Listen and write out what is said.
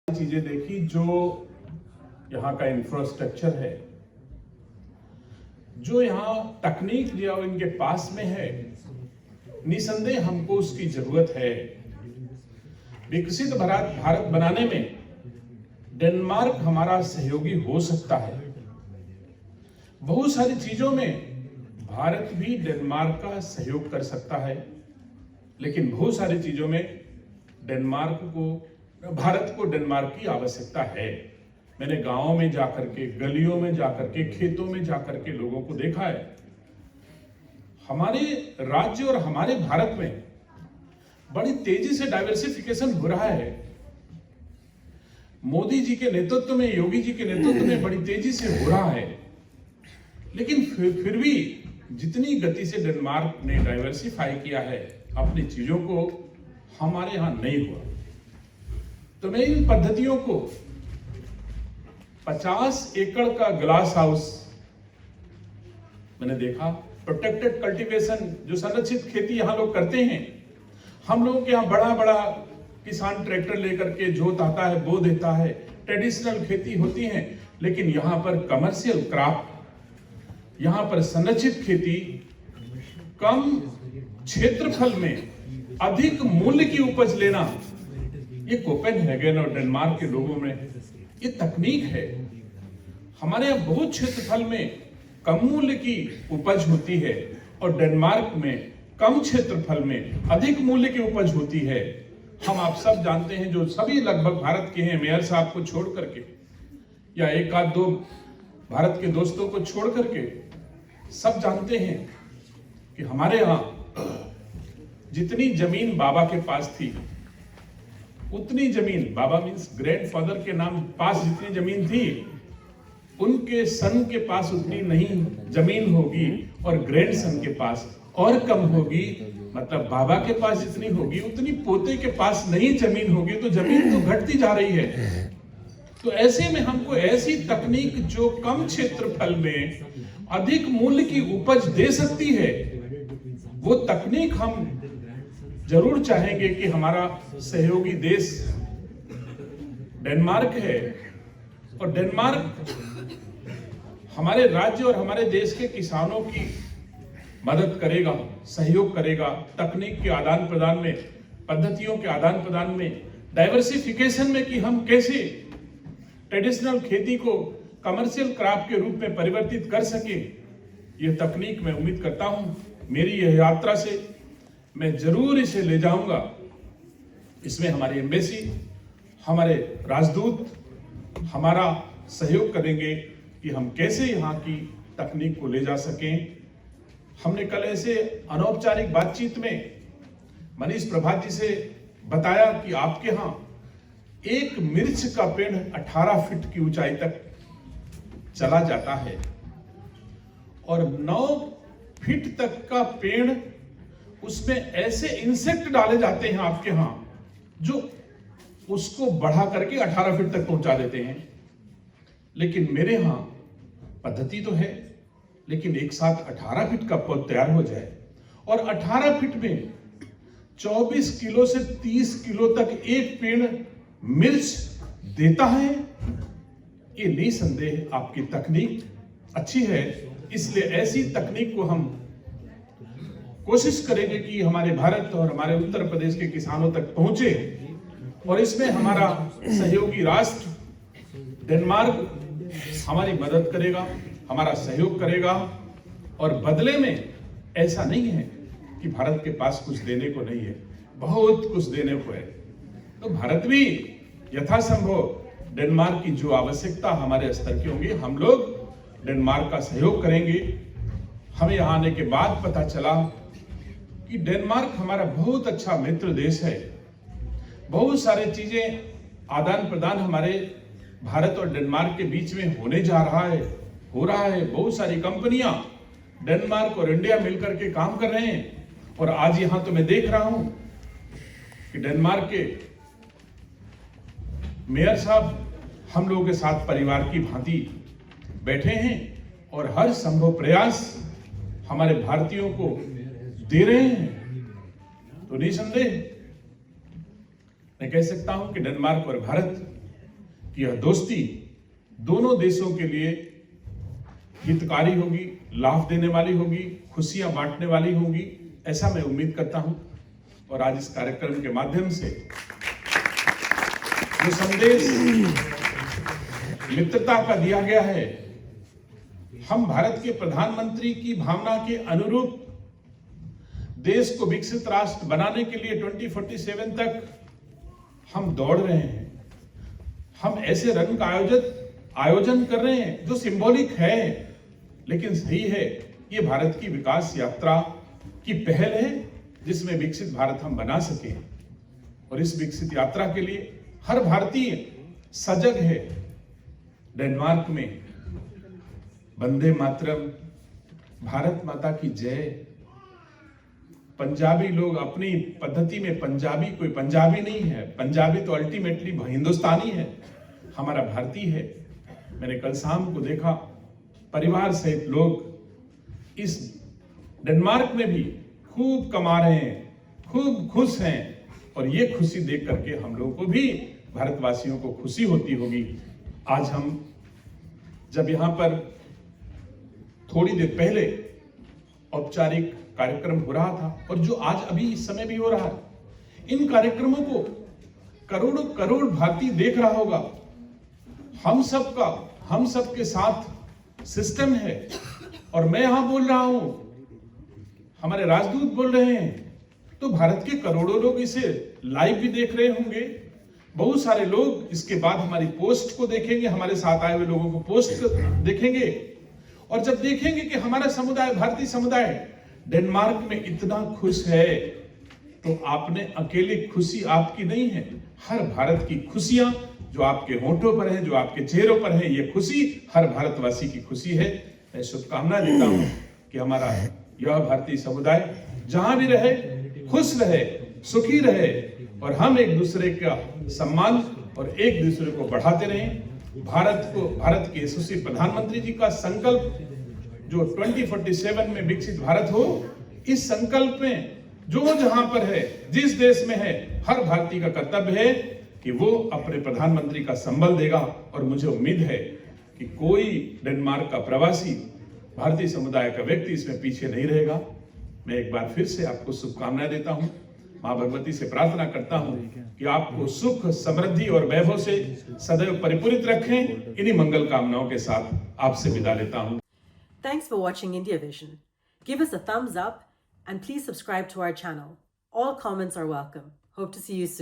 चीजें देखी जो यहाँ का इंफ्रास्ट्रक्चर है, जो यहाँ तकनीक जो इनके पास में है, निसंदेह हमको उसकी जरूरत है। विकसित भारत बनाने में डेनमार्क हमारा सहयोगी हो सकता है। बहुत सारी चीजों में भारत भी डेनमार्क का सहयोग कर सकता है, लेकिन बहुत सारी चीजों में भारत को डेनमार्क की आवश्यकता है। मैंने गांवों में जाकर के, गलियों में जाकर के, खेतों में जाकर के लोगों को देखा है। हमारे राज्य और हमारे भारत में बड़ी तेजी से डाइवर्सिफिकेशन हो रहा है। मोदी जी के नेतृत्व में, योगी जी के नेतृत्व में बड़ी तेजी से हो रहा है, लेकिन फिर भी जितनी गति से डेनमार्क ने डाइवर्सिफाई किया है अपनी चीजों को, हमारे यहां नहीं हुआ। तो मैं इन पद्धतियों को 50 एकड़ का ग्लास हाउस मैंने देखा, प्रोटेक्टेड कल्टीवेशन, जो संरक्षित खेती यहां लोग करते हैं। हम लोगों के यहाँ बड़ा बड़ा किसान ट्रैक्टर लेकर के जोत आता है, बो देता है, ट्रेडिशनल खेती होती है, लेकिन यहाँ पर कमर्शियल क्रॉप, यहाँ पर संरक्षित खेती, कम क्षेत्रफल में अधिक मूल्य की उपज लेना, ये कोपेनहेगन और डेनमार्क के लोगों में ये तकनीक है। हमारे यहाँ बहुत क्षेत्रफल में कम मूल्य की उपज होती है और डेनमार्क में कम क्षेत्रफल में अधिक मूल्य की उपज होती है। हम आप सब जानते हैं, जो सभी लगभग भारत के हैं, मेयर साहब को छोड़ करके या एक आध दो भारत के दोस्तों को छोड़ करके सब जानते हैं कि हमारे यहाँ जितनी जमीन बाबा के पास थी, उतनी जमीन, बाबा मीन्स ग्रैंडफादर के नाम पास जितनी जमीन थी, उनके सन के पास उतनी नहीं जमीन होगी, और ग्रैंडसन के पास और कम होगी। मतलब बाबा के पास जितनी होगी उतनी पोते के पास नहीं जमीन होगी, तो जमीन तो घटती जा रही है। तो ऐसे में हमको ऐसी तकनीक जो कम क्षेत्रफल में अधिक मूल्य की उपज दे सकती है, वो तकनीक हम जरूर चाहेंगे कि हमारा सहयोगी देश डेनमार्क है, और डेनमार्क हमारे राज्य और हमारे देश के किसानों की मदद करेगा, सहयोग करेगा, तकनीक के आदान प्रदान में, पद्धतियों के आदान प्रदान में, डाइवर्सिफिकेशन में, कि हम कैसे ट्रेडिशनल खेती को कमर्शियल क्रॉप के रूप में परिवर्तित कर सके। यह तकनीक मैं उम्मीद करता हूं मेरी यह यात्रा से मैं जरूर इसे ले जाऊंगा। इसमें हमारी एम्बेसी, हमारे राजदूत हमारा सहयोग करेंगे कि हम कैसे यहाँ की तकनीक को ले जा सकें। हमने कल ऐसे अनौपचारिक बातचीत में मनीष प्रभात जी से बताया कि आपके यहाँ एक मिर्च का पेड़ 18 फीट की ऊंचाई तक चला जाता है, और 9 फीट तक का पेड़, उसमें ऐसे इंसेक्ट डाले जाते हैं आपके यहां जो उसको बढ़ा करके 18 फीट तक पहुंचा देते हैं। लेकिन मेरे यहां पद्धति तो है, लेकिन एक साथ 18 फीट का पौध तैयार हो जाए, और 18 फीट में 24 किलो से 30 किलो तक एक पेड़ मिर्च देता है। ये निसंदेह आपकी तकनीक अच्छी है, इसलिए ऐसी तकनीक को हम कोशिश करेंगे कि हमारे भारत और हमारे उत्तर प्रदेश के किसानों तक पहुंचे, और इसमें हमारा सहयोगी राष्ट्र डेनमार्क हमारी मदद करेगा, हमारा सहयोग करेगा। और बदले में ऐसा नहीं है कि भारत के पास कुछ देने को नहीं है, बहुत कुछ देने को है। तो भारत भी यथासंभव डेनमार्क की जो आवश्यकता हमारे स्तर की होंगी, हम लोग डेनमार्क का सहयोग करेंगे। हमें यहाँ आने के बाद पता चला कि डेनमार्क हमारा बहुत अच्छा मित्र देश है। बहुत सारी चीजें आदान प्रदान हमारे भारत और डेनमार्क के बीच में होने जा रहा है, हो रहा है। बहुत सारी कंपनियां डेनमार्क और इंडिया मिलकर के काम कर रहे हैं, और आज यहां तो मैं देख रहा हूं कि डेनमार्क के मेयर साहब हम लोगों के साथ परिवार की भांति बैठे हैं, और हर संभव प्रयास हमारे भारतीयों को दे रहे हैं। तो निसंदेह मैं कह सकता हूं कि डेनमार्क और भारत कि यह दोस्ती दोनों देशों के लिए हितकारी होगी, लाभ देने वाली होगी, खुशियां बांटने वाली होगी, ऐसा मैं उम्मीद करता हूं। और आज इस कार्यक्रम के माध्यम से जो संदेश मित्रता का दिया गया है, हम भारत के प्रधानमंत्री की भावना के अनुरूप देश को विकसित राष्ट्र बनाने के लिए 2047 तक हम दौड़ रहे हैं। हम ऐसे रन का आयोजन कर रहे हैं जो सिंबॉलिक है, लेकिन सही है। ये भारत की विकास यात्रा की पहल है जिसमें विकसित भारत हम बना सके। और इस विकसित यात्रा के लिए हर भारतीय सजग है। डेनमार्क में वंदे मातरम, भारत माता की जय, पंजाबी लोग अपनी पद्धति में, पंजाबी कोई पंजाबी नहीं है, पंजाबी तो अल्टीमेटली हिंदुस्तानी है, हमारा भारतीय है। मैंने कल शाम को देखा परिवार सहित लोग इस डेनमार्क में भी खूब कमा रहे हैं, खूब खुश हैं। और ये खुशी देख करके हम लोगों को भी, भारतवासियों को खुशी होती होगी। आज हम जब यहाँ पर थोड़ी देर पहले औपचारिक कार्यक्रम हो रहा था, और जो आज अभी इस समय भी हो रहा है, इन कार्यक्रमों को करोड़ों करोड़ भारतीय देख रहा होगा। हम सबके साथ सिस्टम है। और मैं यहां बोल रहा हूं, हमारे राजदूत बोल रहे हैं, तो भारत के करोड़ों लोग इसे लाइव भी देख रहे होंगे। बहुत सारे लोग इसके बाद हमारी पोस्ट को देखेंगे, हमारे साथ आए हुए लोगों को पोस्ट देखेंगे। और जब देखेंगे कि हमारा समुदाय, भारतीय समुदाय डेनमार्क में इतना खुश है, तो आपने अकेले खुशी आपकी नहीं है, हर भारत की खुशियां जो आपके होठों पर है, जो आपके चेहरों पर है, ये खुशी हर भारतवासी की खुशी है। मैं शुभकामना देता हूं कि हमारा यह भारतीय समुदाय जहां भी रहे, खुश रहे, सुखी रहे, और हम एक दूसरे का सम्मान और एक दूसरे को बढ़ाते रहें। भारत के यशस्वी प्रधानमंत्री जी का संकल्प जो 2047 में विकसित भारत हो, इस संकल्प में जो जहां पर है, जिस देश में है, हर भारतीय का कर्तव्य है कि वो अपने प्रधानमंत्री का संबल देगा। और मुझे उम्मीद है कि कोई डेनमार्क का प्रवासी, भारतीय समुदाय का व्यक्ति इसमें पीछे नहीं रहेगा। मैं एक बार फिर से आपको शुभकामनाएं देता हूं। मां भगवती से प्रार्थना करता हूं कि आपको सुख, समृद्धि और वैभव से सदैव परिपूरित रखें। इन्हीं मंगल कामनाओं के साथ आपसे विदा लेता हूं। Thanks for watching India Vision. Give us a thumbs up and please subscribe to our channel. All comments are welcome. Hope to see you soon.